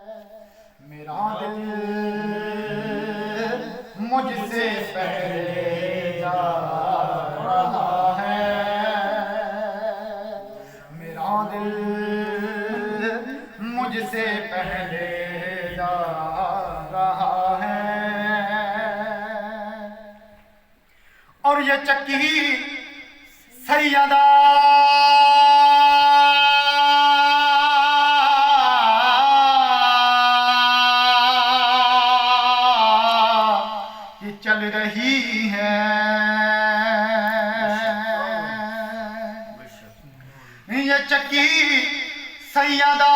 میرا دل مجھ سے پہلے جا رہا ہے، میرا دل مجھ سے پہلے جا رہا ہے، اور یہ چکی سیدہ چل رہی ہے، یہ چکی سیدہ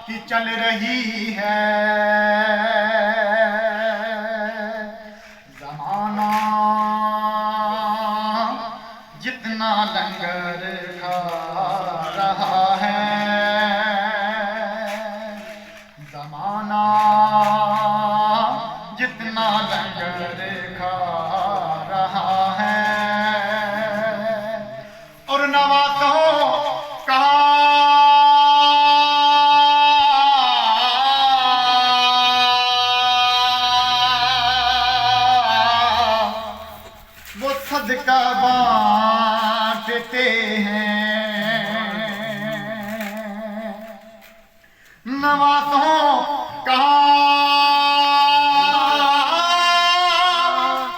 کی چل رہی ہے، زمانہ جتنا لنگر کھا رہا ہے، زمانہ جتنا لنگر کھا رہا ہے، اور نوازوں کا وہ صدقہ بانٹتے ہیں، نوازوں کا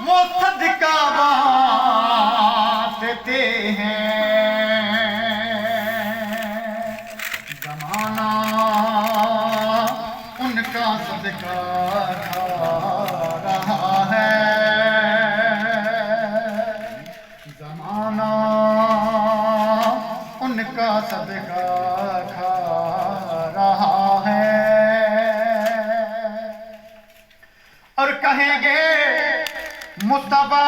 وہ صدقہ بانٹتے ہیں، زمانہ ان کا صدقہ کھا رہا ہے، زمانہ ان کا صدقہ کھا رہا ہے، اور کہیں گے مصطفیٰ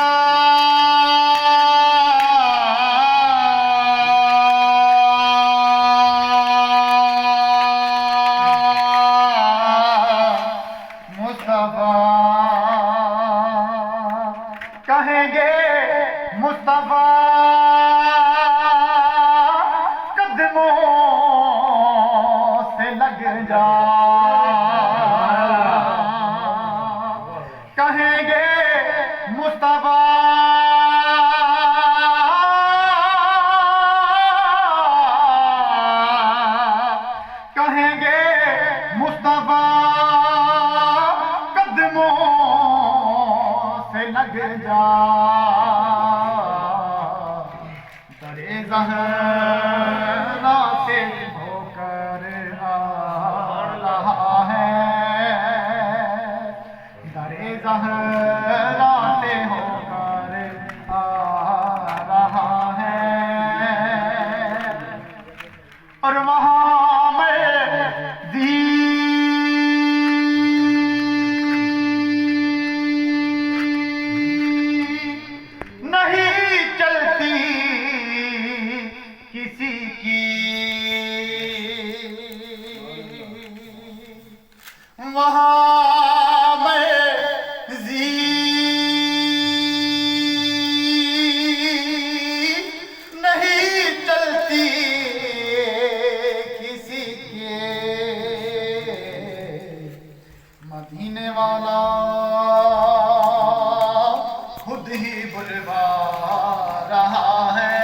کہیں گے مصطفیٰ قدموں سے لگ جا، کہیں گے مصطفیٰ کہیں گے مصطفیٰ قدموں سے لگ جا، درِ زہرا سے ہو کر آ رہا ہے، درِ زہرا سے ہو کر آ رہا ہے، اور وہاں میں نہیں چلتی کسی کی، وہاں میں نہیں چلتی کسی کے، مدینے والا خود ہی بلوا رہا ہے،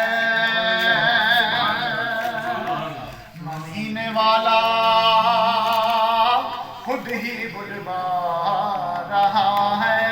مدینے والا خود ہی بلوا رہا ہے،